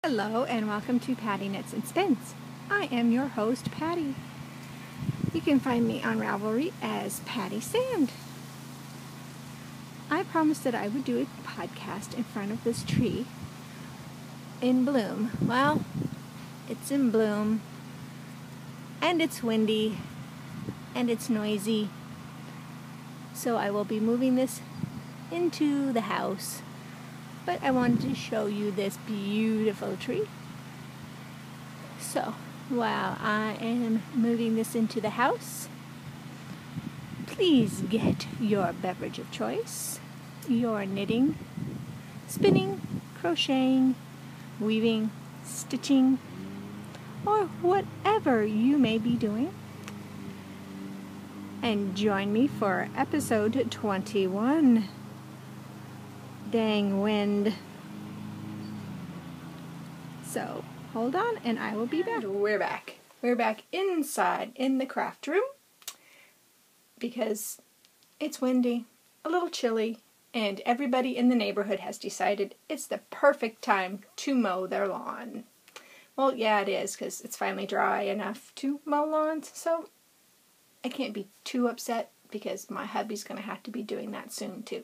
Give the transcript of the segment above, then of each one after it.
Hello and welcome to Patty Knits and Spins. I am your host, Patty. You can find me on Ravelry as Patty Sand. I promised that I would do a podcast in front of this tree in bloom. Well, it's in bloom, and it's windy, and it's noisy. So I will be moving this into the house. But I wanted to show you this beautiful tree. So, while I am moving this into the house, please get your beverage of choice, your knitting, spinning, crocheting, weaving, stitching, or whatever you may be doing. And join me for episode 21. Dang wind. So, hold on and I will be back. We're back. We're back inside in the craft room because it's windy, a little chilly, and everybody in the neighborhood has decided it's the perfect time to mow their lawn. Well, yeah, it is because it's finally dry enough to mow lawns, so I can't be too upset because my hubby's going to have to be doing that soon too.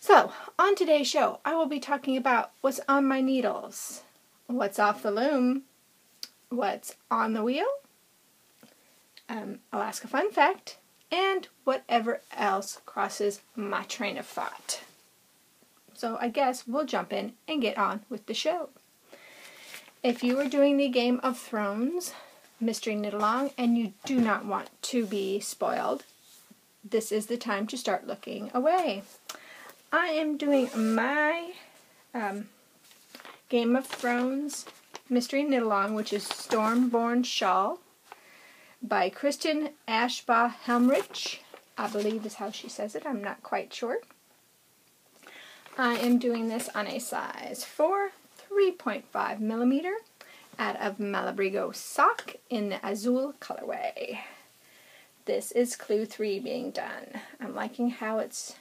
So, on today's show, I will be talking about what's on my needles, what's off the loom, what's on the wheel, Alaskan Fun Fact, and whatever else crosses my train of thought. So, I guess we'll jump in and get on with the show. If you are doing the Game of Thrones Mystery Knit Along and you do not want to be spoiled, this is the time to start looking away. I am doing my Game of Thrones Mystery Knit Along, which is Stormborn Shawl by Kristen Ashbaugh Helmrich, I believe is how she says it. I'm not quite sure. I am doing this on a size 4, 3.5 millimeter out of Malabrigo Sock in the Azul colorway. This is Clue 3 being done. I'm liking how it's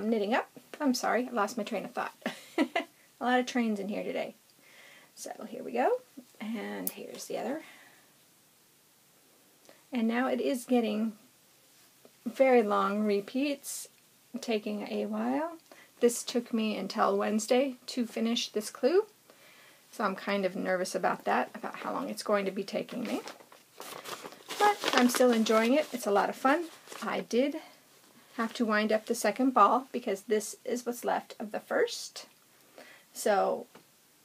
knitting up. I'm sorry, I lost my train of thought. A lot of trains in here today. So here we go. And here's the other. And now it is getting very long repeats, taking a while. This took me until Wednesday to finish this clue. So I'm kind of nervous about that, about how long it's going to be taking me. But I'm still enjoying it. It's a lot of fun. I did have to wind up the second ball because this is what's left of the first. So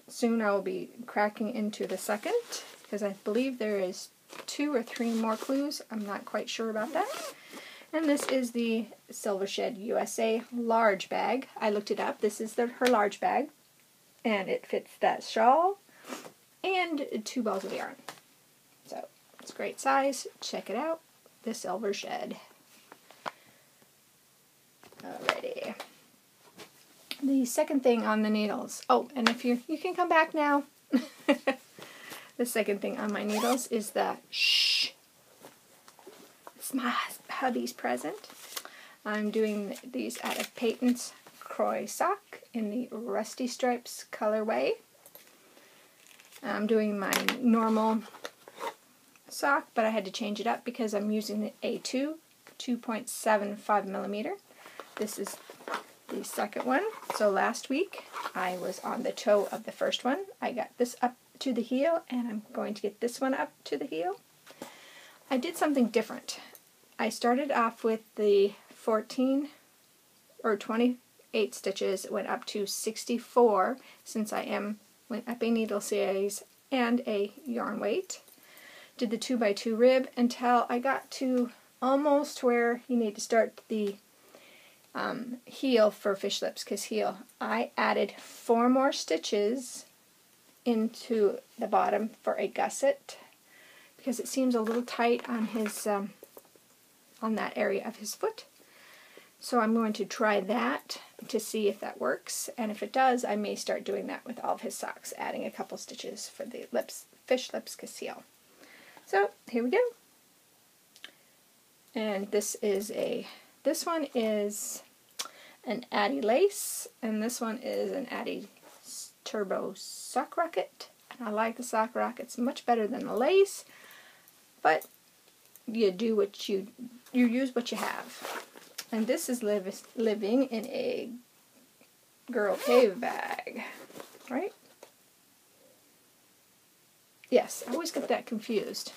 soon I will be cracking into the second because I believe there is 2 or 3 more clues. I'm not quite sure about that. And this is the Silvershed USA large bag. I looked it up. This is her large bag and it fits that shawl and 2 balls of yarn. So it's a great size. Check it out. The Silvershed. Alrighty. The second thing on the needles. Oh, and if you can come back now. The second thing on my needles is the shh. It's my hubby's present. I'm doing these out of Peyton's Croy Sock in the Rusty Stripes colorway. I'm doing my normal sock, but I had to change it up because I'm using the A2 2.75 millimeter. This is the second one. So last week I was on the toe of the first one. I got this up to the heel and I'm going to get this one up to the heel. I did something different. I started off with the 14 or 28 stitches, went up to 64 since went up a needle size and a yarn weight. Did the 2x2 rib until I got to almost where you need to start the heel for fish lips, because I added 4 more stitches into the bottom for a gusset because it seems a little tight on his on that area of his foot. So I'm going to try that to see if that works, and if it does, I may start doing that with all of his socks, adding a couple stitches for the fish lips conceal. So here we go. And this one is an Addy lace, and this one is an Addy Turbo sock rocket. And I like the sock rockets much better than the lace, but you do what you use what you have. And this is living in a girl cave bag, right? Yes, I always get that confused.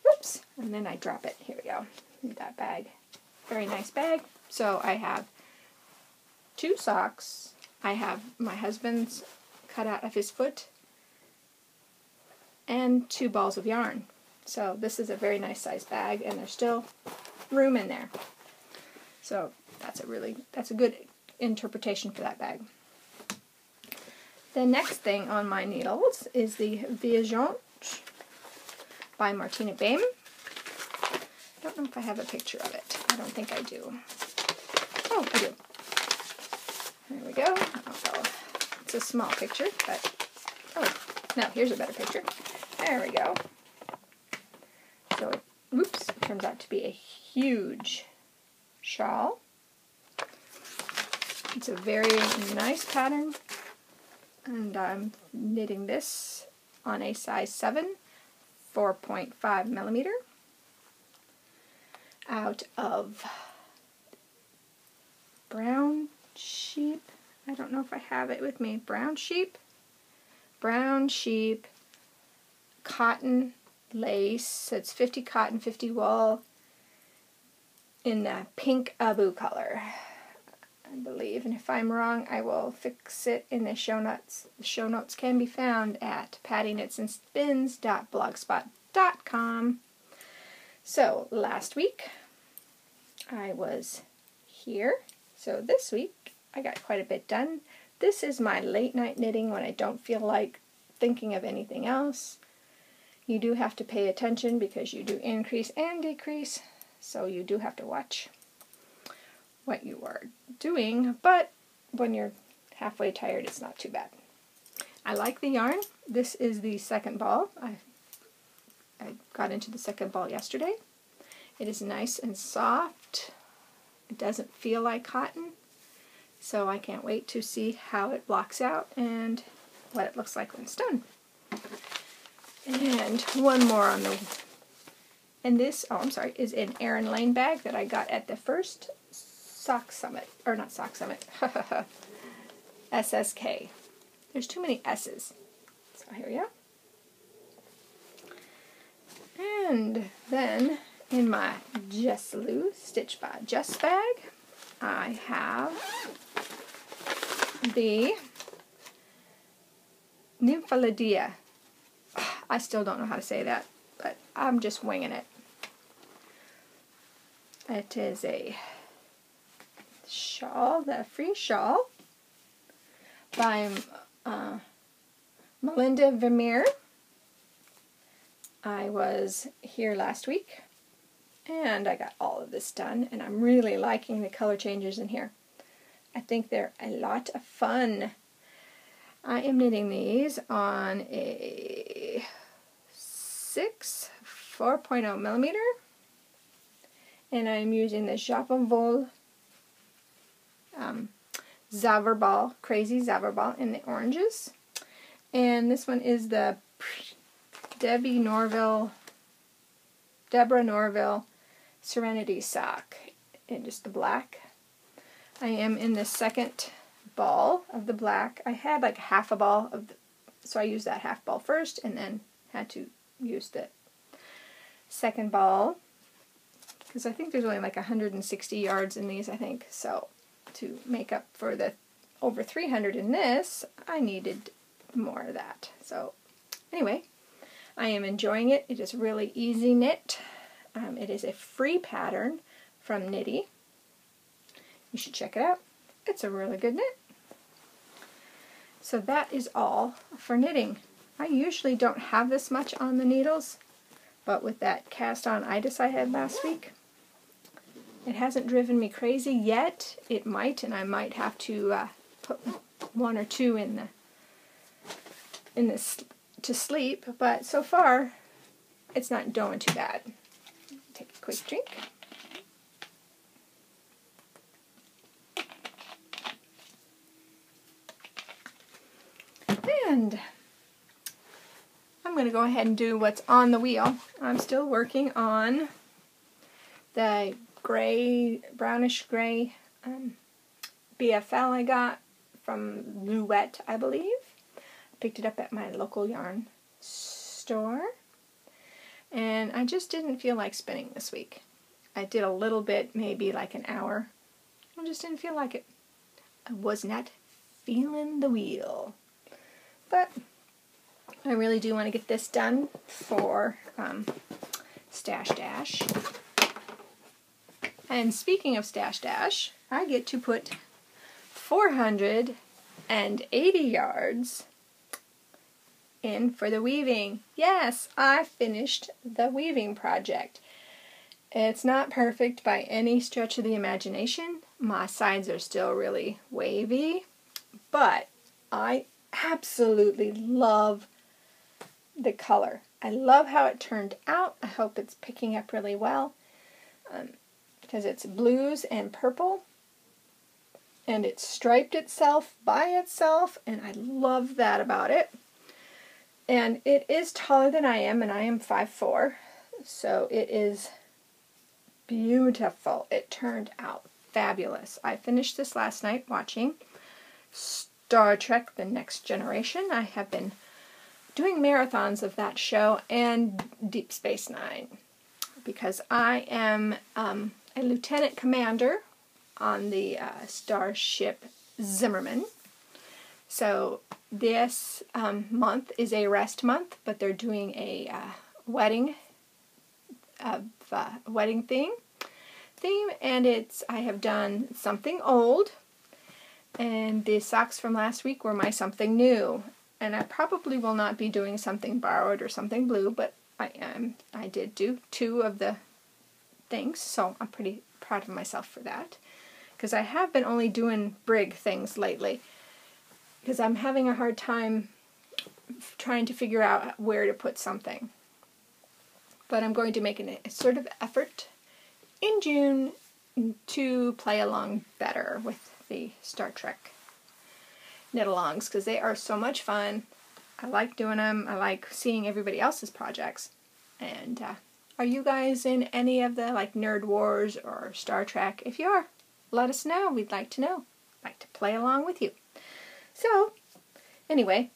Whoops, and then I drop it. Here we go. That bag. Very nice bag. So I have 2 socks. I have my husband's cut out of his foot and 2 balls of yarn. So this is a very nice size bag, and there's still room in there. So that's a good interpretation for that bag. The next thing on my needles is the Viajante by Martina Baim. I don't know if I have a picture of it. I don't think I do. Oh, I do. There we go. Oh, it's a small picture, but oh, no, here's a better picture. There we go. So, whoops, it turns out to be a huge shawl. It's a very nice pattern, and I'm knitting this on a size 7, 4.5 millimeter, out of brown sheep. I don't know if I have it with me. Brown sheep, cotton lace. So it's 50 cotton, 50 wool, in the pink Abu color, I believe. And if I'm wrong, I will fix it in the show notes. The show notes can be found at pattyknitsandspins.blogspot.com. So last week I was here. So this week I got quite a bit done. This is my late night knitting when I don't feel like thinking of anything else. You do have to pay attention because you do increase and decrease. So you do have to watch what you are doing, but when you're halfway tired, it's not too bad. I like the yarn. This is the second ball. I got into the second ball yesterday. It is nice and soft. It doesn't feel like cotton, so I can't wait to see how it blocks out and what it looks like when it's done. And one more on the, and this, oh I'm sorry, is an Erin Lane bag that I got at the first Sock Summit, or not Sock Summit, SSK. There's too many S's. So here we go. And then in my Jessalou Stitch by Jess bag, I have the Nymphalidia. I still don't know how to say that, but I'm just winging it. It is a shawl, the free shawl by Melinda Vermeer. I was here last week and I got all of this done, and I'm really liking the color changes in here. I think they're a lot of fun. I am knitting these on a 6, 4.0 millimeter, and I'm using the Japonvol Zauberball, Crazy Zauberball in the oranges. And this one is the Deborah Norville Serenity Sock in just the black. I am in the second ball of the black. I had like half a ball of so I used that half ball first and then had to use the second ball because I think there's only like 160 yards in these, I think. So to make up for the over 300 in this, I needed more of that. So anyway, I am enjoying it. It is really easy knit. It is a free pattern from Knitty. You should check it out. It's a really good knit. So that is all for knitting. I usually don't have this much on the needles, but with that cast on itis I had last week, it hasn't driven me crazy yet. It might, and I might have to put 1 or 2 in this to sleep, but so far it's not doing too bad. Take a quick drink. And I'm going to go ahead and do what's on the wheel. I'm still working on the gray, brownish gray BFL I got from Louette, I believe. I picked it up at my local yarn store. And I just didn't feel like spinning this week. I did a little bit, maybe like an hour. I just didn't feel like it. I was not feeling the wheel. But I really do want to get this done for Stash Dash. And speaking of Stash Dash, I get to put 480 yards in for the weaving. Yes, I finished the weaving project. It's not perfect by any stretch of the imagination. My sides are still really wavy, but I absolutely love the color. I love how it turned out. I hope it's picking up really well because it's blues and purple, and it striped itself by itself, and I love that about it. And it is taller than I am, and I am 5'4", so it is beautiful. It turned out fabulous. I finished this last night watching Star Trek: The Next Generation. I have been doing marathons of that show and Deep Space Nine because I am a lieutenant commander on the starship Zimmerman. So this month is a rest month, but they're doing a wedding theme, and I have done something old, and the socks from last week were my something new, and I probably will not be doing something borrowed or something blue, but I did do 2 of the things, so I'm pretty proud of myself for that, because I have been only doing brig things lately, because I'm having a hard time trying to figure out where to put something. But I'm going to make a sort of effort in June to play along better with the Star Trek knit-alongs, because they are so much fun. I like doing them. I like seeing everybody else's projects. And are you guys in any of the like Nerd Wars or Star Trek? If you are, let us know. We'd like to know. I'd like to play along with you. So, anyway,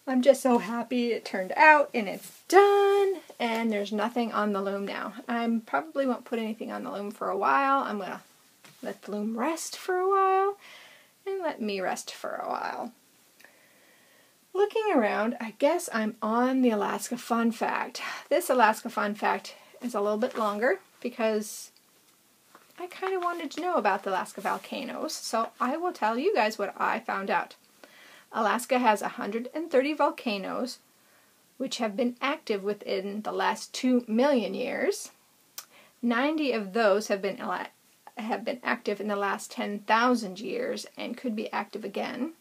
I'm just so happy it turned out and it's done, and there's nothing on the loom now. I probably won't put anything on the loom for a while. I'm going to let the loom rest for a while and let me rest for a while. Looking around, I guess I'm on the Alaska Fun Fact. This Alaska Fun Fact is a little bit longer because I kind of wanted to know about the Alaska volcanoes, so I will tell you guys what I found out. Alaska has 130 volcanoes, which have been active within the last 2 million years. 90 of those have been active in the last 10,000 years and could be active again.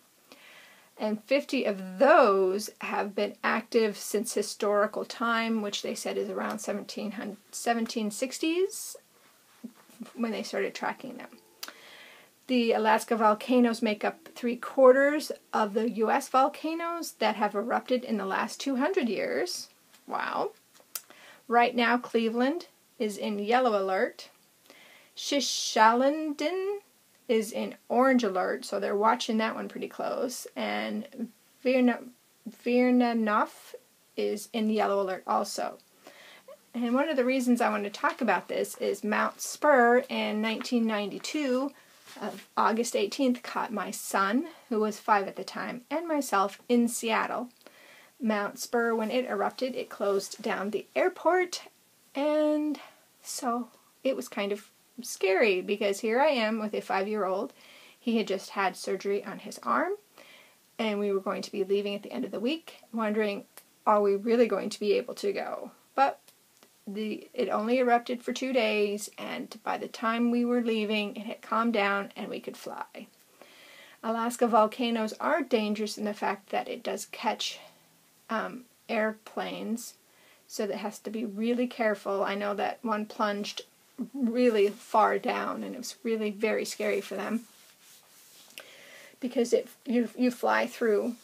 And 50 of those have been active since historical time, which they said is around 1760s when they started tracking them. The Alaska volcanoes make up 3/4 of the U.S. volcanoes that have erupted in the last 200 years. Wow. Right now, Cleveland is in yellow alert. Shishalanden is in orange alert, so they're watching that one pretty close. And Virnanof is in yellow alert also. And one of the reasons I want to talk about this is Mount Spur in 1992, August 18th, caught my son, who was 5 at the time, and myself in Seattle. Mount Spur, when it erupted, it closed down the airport, and so it was kind of scary because here I am with a 5-year-old. He had just had surgery on his arm, and we were going to be leaving at the end of the week, wondering, are we really going to be able to go? But it only erupted for 2 days, and by the time we were leaving, it had calmed down and we could fly. Alaska volcanoes are dangerous in the fact that it does catch airplanes, so that has to be really careful. I know that one plunged really far down, and it was really very scary for them because you fly through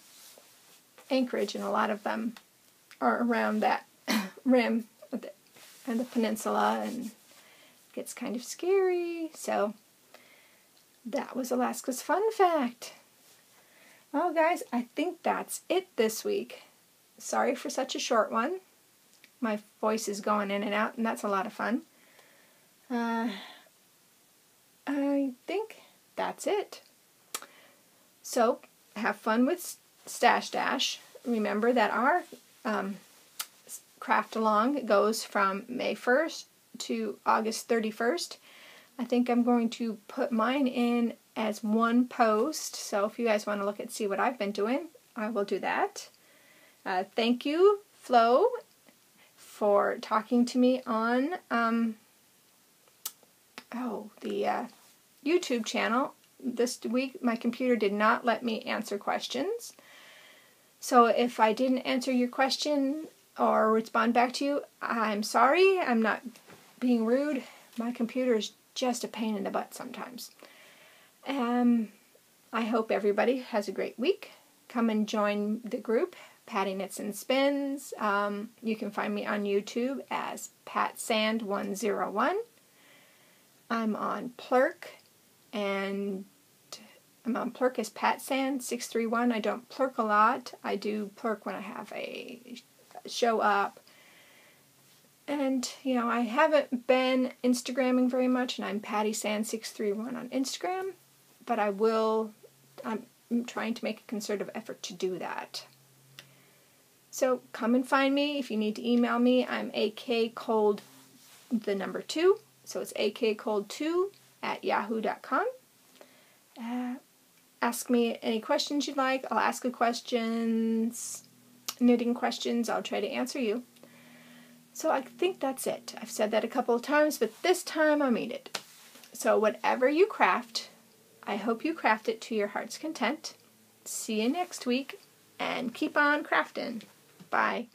Anchorage, and a lot of them are around that rim and the peninsula, and it gets kind of scary. So that was Alaska's fun fact. Well, guys, I think that's it this week. Sorry for such a short one. My voice is going in and out, and that's a lot of fun. I think that's it. So, have fun with Stash Dash. Remember that our craft along goes from May 1st to August 31st. I think I'm going to put mine in as one post, so if you guys want to look and see what I've been doing, I will do that. Thank you, Flo, for talking to me on the YouTube channel. This week my computer did not let me answer questions. So if I didn't answer your question or respond back to you, I'm sorry. I'm not being rude. My computer is just a pain in the butt sometimes. I hope everybody has a great week. Come and join the group, Patty Knits and Spins. You can find me on YouTube as PatSand101. I'm on Plurk, and I'm on Plurk as PatSand631. I don't plurk a lot. I do plurk when I have a show up. And, you know, I haven't been Instagramming very much, and I'm PattySand631 on Instagram, but I'm trying to make a concerted effort to do that. So come and find me. If you need to email me, I'm akcold2, so it's akcold2@yahoo.com. Ask me any questions you'd like, Alaska questions, knitting questions, I'll try to answer you. So I think that's it. I've said that a couple of times, but this time I mean it. So whatever you craft, I hope you craft it to your heart's content. See you next week, and keep on crafting. Bye.